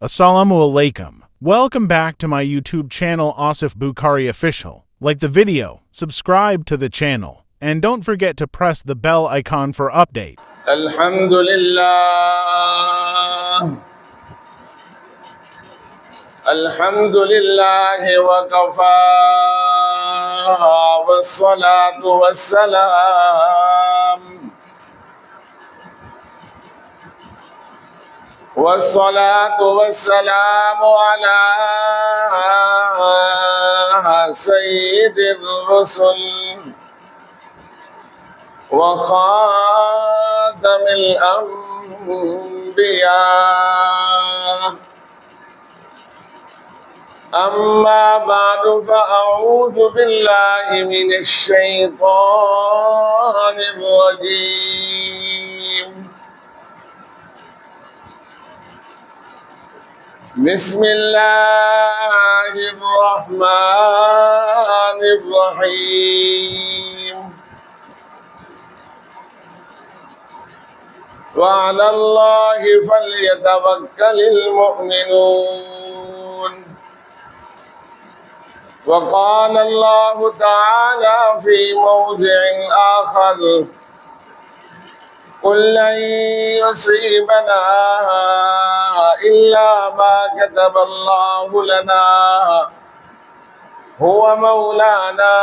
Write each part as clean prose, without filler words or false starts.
Assalamu alaikum. Welcome back to my YouTube channel Asif Bukhari Official. Like the video, subscribe to the channel, and don't forget to press the bell icon for update. Alhamdulillah wa kafa wassalatu wassalam ala sayyidil rusul wa khatamil anbiya. أما بعد فأعوذ بالله من الشيطان الرجيم. بسم الله الرحمن الرحيم. وعلى الله فليتوكل المؤمنون. وقال الله تعالى في موضع آخر: قل لن يصيبنا إلا ما كتب الله لنا هو مولانا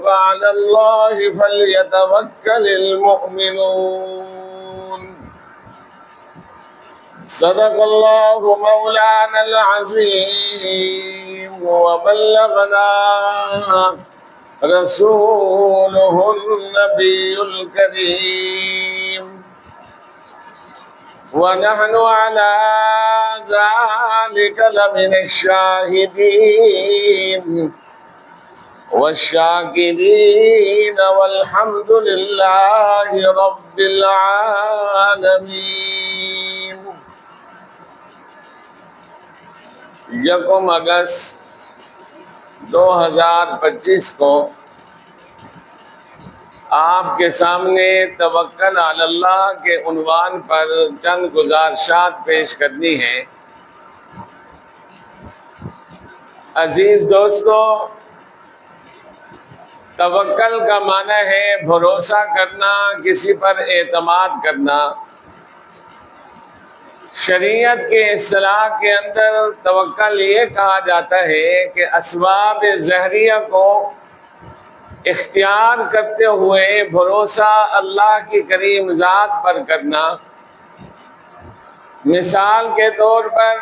وعلى الله فليتوكل المؤمنون. صدق الله مولانا العظيم وبلغنا رسوله النبي الكريم، ونحن على ذلك لمن الشاهدين والشاكرين والحمد لله رب العالمين. یکم اگست 2025 کو آپ کے سامنے توکل علی اللہ کے عنوان پر چند گزارشات پیش کرنی ہے۔ عزیز دوستو، توکل کا معنی ہے بھروسہ کرنا، کسی پر اعتماد کرنا۔ شریعت کے اصطلاح کے اندر توکل یہ کہا جاتا ہے کہ اسباب ظاہریہ کو اختیار کرتے ہوئے بھروسہ اللہ کی کریم ذات پر کرنا۔ مثال کے طور پر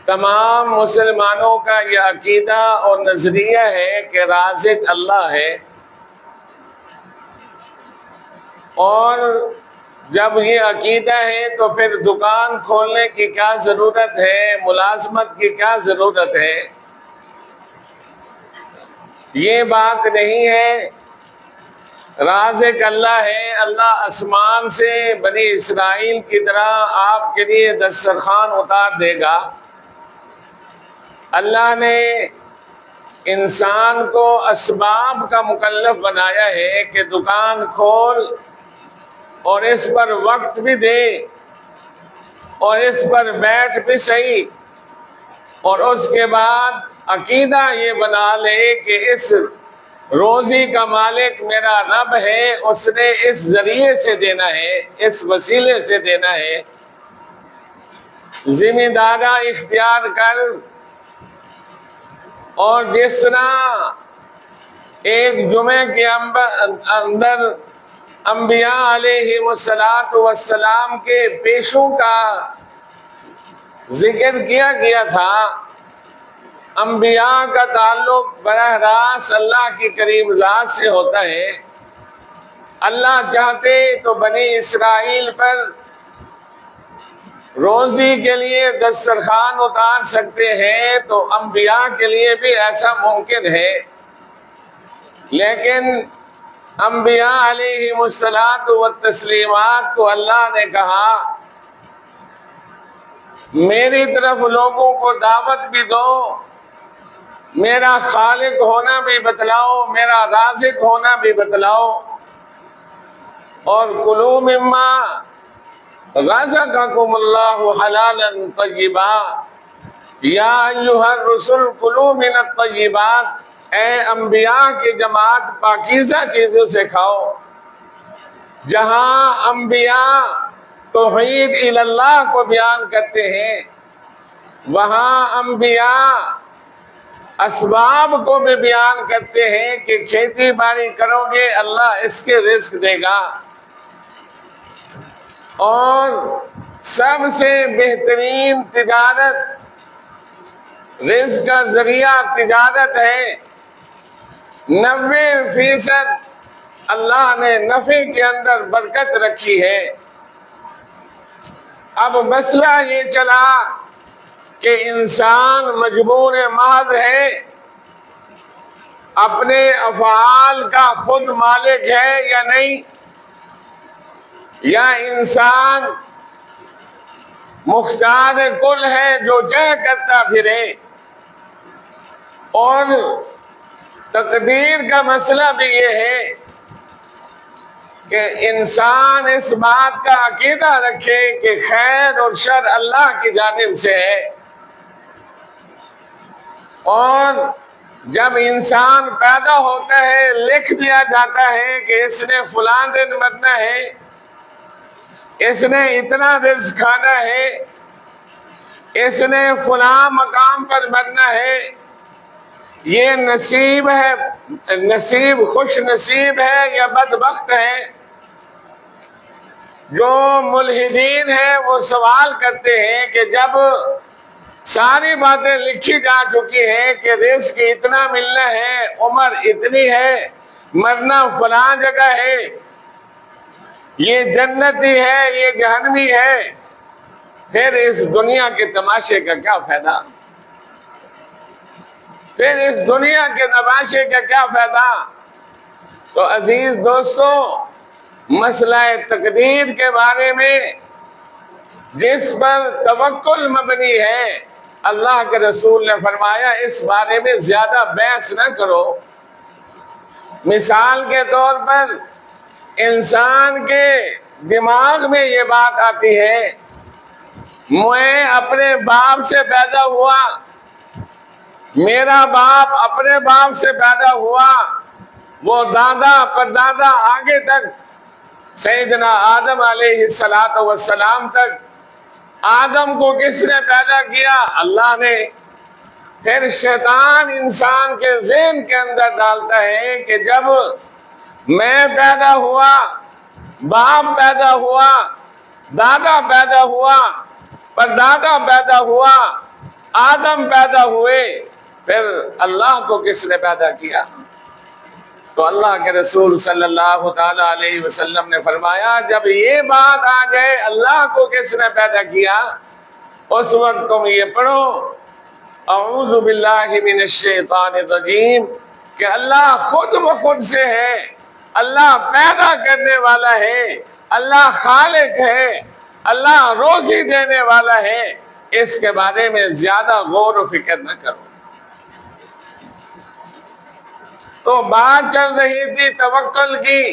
تمام مسلمانوں کا یہ عقیدہ اور نظریہ ہے کہ رازق اللہ ہے، اور جب یہ عقیدہ ہے تو پھر دکان کھولنے کی کیا ضرورت ہے، ملازمت کی کیا ضرورت ہے؟ یہ بات نہیں ہے۔ رازق اللہ ہے، اللہ آسمان سے بنی اسرائیل کی طرح آپ کے لیے دسترخوان اتار دے گا۔ اللہ نے انسان کو اسباب کا مکلف بنایا ہے کہ دکان کھول اور اس پر وقت بھی دے اور اس پر بیٹھ بھی صحیح، اور اس کے بعد عقیدہ یہ بنا لے کہ اس روزی کا مالک میرا رب ہے، اس نے اس ذریعے سے دینا ہے، اس وسیلے سے دینا ہے۔ ذمہ داری اختیار کر، اور جس طرح ایک جمعے کے اندر انبیاء علیہ السلام کے پیشوں کا ذکر کیا گیا تھا، انبیاء کا تعلق براہ راست اللہ کی کریم ذات سے ہوتا ہے۔ اللہ چاہتے تو بنی اسرائیل پر روزی کے لیے دسترخوان اتار سکتے ہیں، تو انبیاء کے لیے بھی ایسا ممکن ہے، لیکن انبیاء علیہ التسلیمات کو اللہ نے کہا میری طرف لوگوں کو دعوت بھی دو، میرا خالق ہونا بھی بتلاؤ، میرا رازق ہونا بھی بتلاؤ، اور کلوا مما رزقکم اللہ حلالا طیبا یا ایھا الرسل کلوا من الطیبات، اے انبیاء کی جماعت پاکیزہ چیزوں سے کھاؤ۔ جہاں انبیاء توحید اللہ کو بیان کرتے ہیں، وہاں انبیاء اسباب کو بھی بیان کرتے ہیں کہ کھیتی باڑی کرو گے اللہ اس کے رزق دے گا، اور سب سے بہترین تجارت، رزق کا ذریعہ تجارت ہے۔ 90% اللہ نے نفع کے اندر برکت رکھی ہے۔ اب مسئلہ یہ چلا کہ انسان مجبور محض ہے، اپنے افعال کا خود مالک ہے یا نہیں، یا انسان مختار کل ہے جو چاہے کرتا پھرے۔ اور تقدیر کا مسئلہ بھی یہ ہے کہ انسان اس بات کا عقیدہ رکھے کہ خیر اور شر اللہ کی جانب سے ہے، اور جب انسان پیدا ہوتا ہے لکھ دیا جاتا ہے کہ اس نے فلاں دن مرنا ہے، اس نے اتنا رزق کھانا ہے، اس نے فلاں مقام پر مرنا ہے۔ یہ نصیب ہے، نصیب خوش نصیب ہے یا بدبخت ہے؟ جو ملحدین ہیں وہ سوال کرتے ہیں کہ جب ساری باتیں لکھی جا چکی ہیں کہ رزق اتنا ملنا ہے، عمر اتنی ہے، مرنا فلاں جگہ ہے، یہ جنتی ہے یہ جہنمی ہے، پھر اس دنیا کے تماشے کا کیا فائدہ؟ پھر اس دنیا کے تماشے کا کیا فائدہ؟ تو عزیز دوستو، مسئلہ تقدیر کے بارے میں جس پر توکل مبنی ہے، اللہ کے رسول نے فرمایا اس بارے میں زیادہ بحث نہ کرو۔ مثال کے طور پر انسان کے دماغ میں یہ بات آتی ہے، میں اپنے باپ سے پیدا ہوا، میرا باپ اپنے باپ سے پیدا ہوا، وہ دادا پردادا آگے تک سیدنا آدم علیہ السلام تک۔ آدم کو کس نے پیدا کیا؟ اللہ نے۔ پھر شیطان انسان کے ذہن کے اندر ڈالتا ہے کہ جب میں پیدا ہوا، باپ پیدا ہوا، دادا پیدا ہوا، پردادا پیدا ہوا، آدم پیدا ہوئے، پھر اللہ کو کس نے پیدا کیا؟ تو اللہ کے رسول صلی اللہ تعالی علیہ وسلم نے فرمایا جب یہ بات آ جائے اللہ کو کس نے پیدا کیا، اس وقت تم یہ پڑھو اعوذ باللہ من الشیطان الرجیم، کہ اللہ خود بخود سے ہے، اللہ پیدا کرنے والا ہے، اللہ خالق ہے، اللہ روزی دینے والا ہے، اس کے بارے میں زیادہ غور و فکر نہ کرو۔ تو بات چل رہی تھی توکل کی،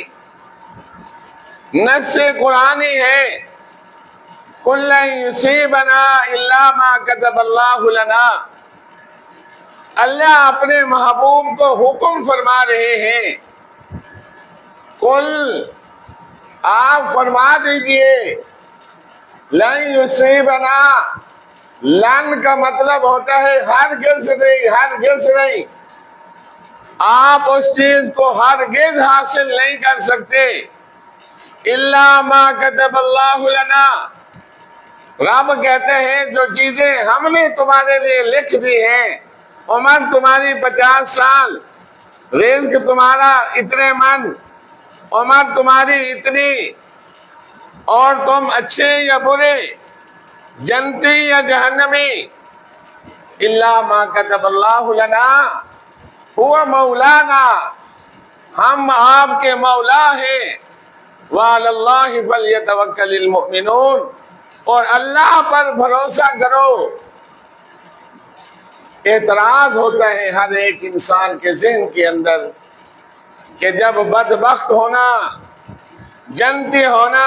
نص قرآنی ہے، قُلْ لَن يُصِيبَنَا إِلَّا مَا كَتَبَ اللَّهُ لَنَا۔ اللہ اپنے محبوب کو حکم فرما رہے ہیں، قُلْ آپ فرما دیجئے، لَن يُصِيبَنَا، لن کا مطلب ہوتا ہے ہرگز نہیں، ہرگز نہیں، آپ اس چیز کو ہرگز حاصل نہیں کر سکتے، الا ما کتب اللہ لنا، رب کہتے ہیں جو چیزیں ہم نے تمہارے لیے لکھ دی ہیں، عمر تمہاری 50 سال، رزق تمہارا اتنے من، عمر تمہاری اتنی، اور تم اچھے یا برے، جنتی یا جہنمی، الا ما کتب اللہ لنا هو مولانا، ہم آپ کے مولا ہیں، وعلی اللہ فلیتوکل المؤمنون، اور اللہ پر بھروسہ کرو۔ اعتراض ہوتا ہے ہر ایک انسان کے ذہن کے اندر کہ جب بدبخت ہونا، جنتی ہونا،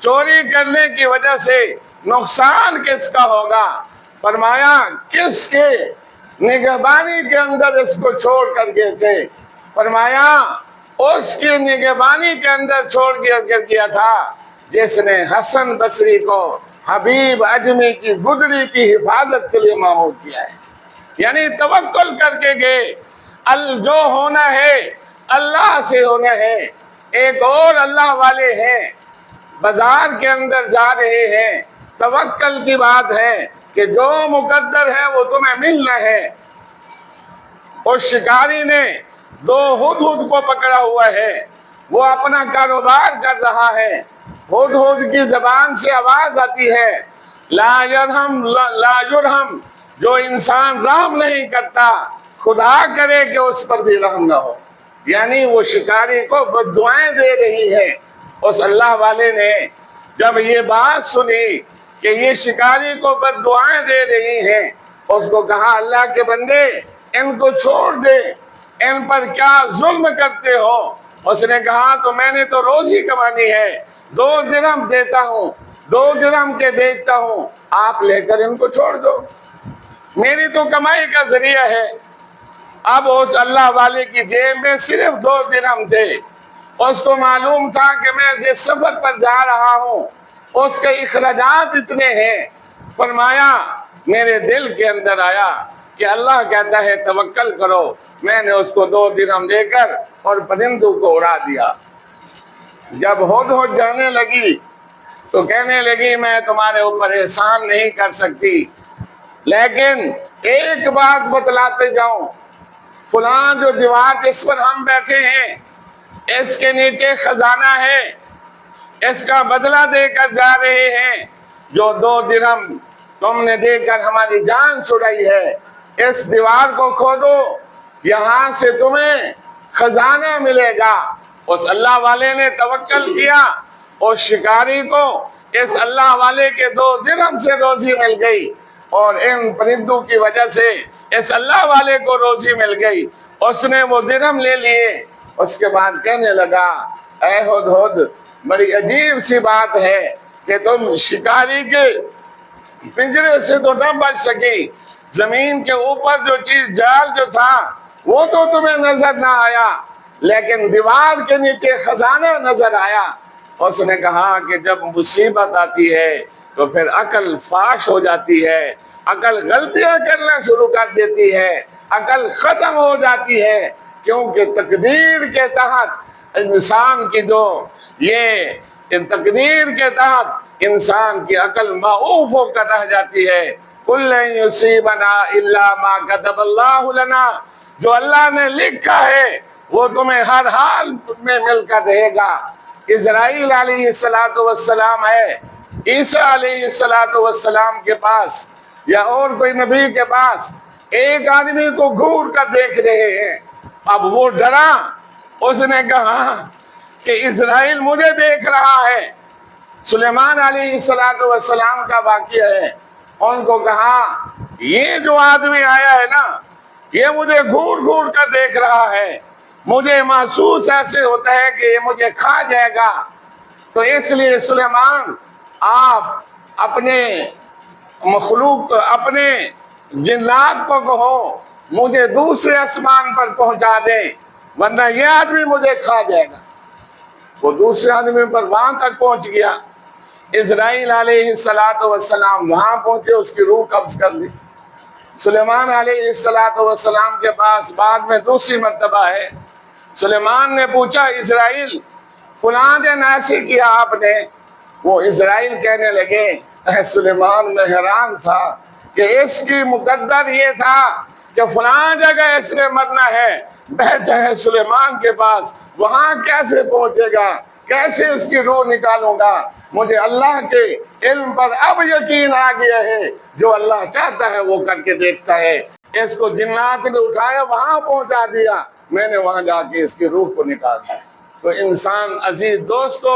چوری کرنے کی وجہ سے نقصان کس کا ہوگا؟ فرمایا کس کے نگہبانی کے اندر اس کو چھوڑ کر گئے تھے؟ فرمایا اس کی نگہبانی کے اندر چھوڑ گیا تھا جس نے حسن بصری کو حبیب اجمی کی گدڑی کی حفاظت کے لیے معمور کیا ہے۔ یعنی توکل کر کے گئے، جو ہونا ہے اللہ سے ہونا ہے۔ ایک اور اللہ والے ہیں، بازار کے اندر جا رہے ہیں، توکل کی بات ہے کہ جو مقدر ہے وہ تمہیں ملنا ہے۔ اس شکاری نے دو ہدہد کو پکڑا ہوا ہے، وہ اپنا کاروبار کر رہا ہے۔ ہدہد کی زبان سے آواز آتی ہے، لا یرحم لا یرحم، جو انسان رحم نہیں کرتا خدا کرے کہ اس پر بھی رحم نہ ہو۔ یعنی وہ شکاری کو بد دعائیں دے رہی ہے۔ اس اللہ والے نے جب یہ بات سنی کہ یہ شکاری کو بد دعائیں دے رہی ہیں، اس کو کہا اللہ کے بندے ان کو چھوڑ دے، ان پر کیا ظلم کرتے ہو؟ اس نے کہا تو میں نے تو روزی کمانی ہے، 2 درہم دیتا ہوں، 2 درہم کے بیچتا ہوں، آپ لے کر ان کو چھوڑ دو، میری تو کمائی کا ذریعہ ہے۔ اب اس اللہ والے کی جیب میں صرف 2 درہم تھے۔ اس کو معلوم تھا کہ میں جس سفر پر جا رہا ہوں اس کے اخراجات اتنے ہیں۔ فرمایا میرے دل کے اندر آیا کہ اللہ کہتا ہے توکل کرو، میں نے اس کو 2 درہم دے کر اور پرندوں کو اڑا دیا۔ جب ہدہد جانے لگی تو کہنے لگی میں تمہارے اوپر احسان نہیں کر سکتی، لیکن ایک بات بتلاتے جاؤں، فلاں جو دیوار جس پر ہم بیٹھے ہیں اس کے نیچے خزانہ ہے، اس کا بدلہ دے کر جا رہے ہیں۔ جو 2 درہم تم نے دے کر ہماری جان چھڑائی ہے، اس دیوار کو کھودو، یہاں سے تمہیں خزانہ ملے گا۔ اس اللہ والے نے توکل کیا، اس شکاری کو اس اللہ والے کے 2 درہم سے روزی مل گئی، اور ان پرندوں کی وجہ سے اس اللہ والے کو روزی مل گئی۔ اس نے وہ درہم لے لیے۔ اس کے بعد کہنے لگا اے ہدہد، بڑی عجیب سی بات ہے کہ تم شکاری کے پنجرے سے تو نہ بچ سکی، زمین کے اوپر جو چیز جال جو تھا وہ تو تمہیں نظر نہ آیا، لیکن دیوار کے نیچے خزانہ نظر آیا۔ اس نے کہا کہ جب مصیبت آتی ہے تو پھر عقل فاش ہو جاتی ہے، عقل غلطیاں کرنا شروع کر دیتی ہے، عقل ختم ہو جاتی ہے، کیونکہ تقدیر کے تحت انسان کی جو تقدیر کے تحت انسان کی عقل معوف ہو کر رہ جاتی ہے۔ کُلٌّ یُصِیبُنَا إِلَّا مَا كَتَبَ اللَّهُ لَنَا، جو اللہ نے لکھا ہے وہ تمہیں ہر حال میں مل کر رہے گا۔ اسرائیل علیہ السلام ہے، عیسیٰ علیہ السلام کے پاس یا اور کوئی نبی کے پاس ایک آدمی کو گھور کر دیکھ رہے ہیں۔ اب وہ ڈرا، اس نے کہا کہ اسرائیل مجھے دیکھ رہا ہے۔ سلیمان علیہ السلام کا واقعہ ہے، ان کو کہا یہ جو آدمی آیا ہے نا یہ مجھے گھور گھور کر دیکھ رہا ہے، مجھے محسوس ایسے ہوتا ہے کہ یہ مجھے کھا جائے گا، تو اس لیے سلیمان آپ اپنے مخلوق اپنے جنات کو کہو مجھے دوسرے آسمان پر پہنچا دیں ورنہ یہ آدمی مجھے کھا جائے گا۔ وہ دوسرے آدمی پر وہاں تک پہنچ گیا۔ اسرائیل علیہ السلام وہاں پہنچے، اس کی روح قبض کر لی۔ سلیمان علیہ السلام کے پاس بعد میں دوسری مرتبہ ہے۔ سلیمان نے پوچھا اسرائیل فلاں دن ایسے کیا آپ نے؟ وہ اسرائیل کہنے لگے اے سلیمان میں حیران تھا کہ اس کی مقدر یہ تھا کہ فلاں جگہ اس نے مرنا ہے، بیٹھا ہے سلیمان کے پاس، وہاں کیسے پہنچے گا، کیسے اس کی روح نکالوں گا؟ مجھے اللہ کے علم پر اب یقین آ گیا ہے، جو اللہ چاہتا ہے وہ کر کے دیکھتا ہے۔ اس کو جنات نے اٹھایا وہاں پہنچا دیا، میں نے وہاں جا کے اس کی روح کو نکالا۔ تو انسان عزیز دوستو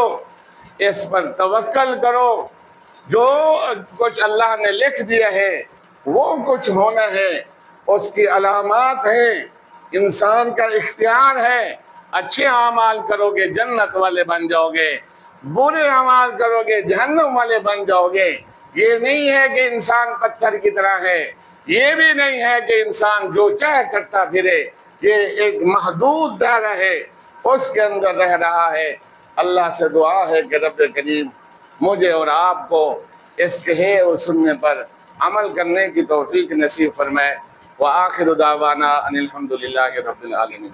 اس پر توکل کرو، جو کچھ اللہ نے لکھ دیا ہے وہ کچھ ہونا ہے، اس کی علامات ہیں، انسان کا اختیار ہے۔ اچھے اعمال کرو گے جنت والے بن جاؤ گے، برے اعمال کرو گے جہنم والے بن جاؤ گے۔ یہ نہیں ہے کہ انسان پتھر کی طرح ہے، یہ بھی نہیں ہے کہ انسان جو چاہے کرتا پھرے، یہ ایک محدود دائرہ ہے، اس کے اندر رہ رہا ہے۔ اللہ سے دعا ہے کہ رب کریم مجھے اور آپ کو اس کہے اور سننے پر عمل کرنے کی توفیق نصیب فرمائے۔ وآخر دعوانا ان الحمدللہ رب العالمین۔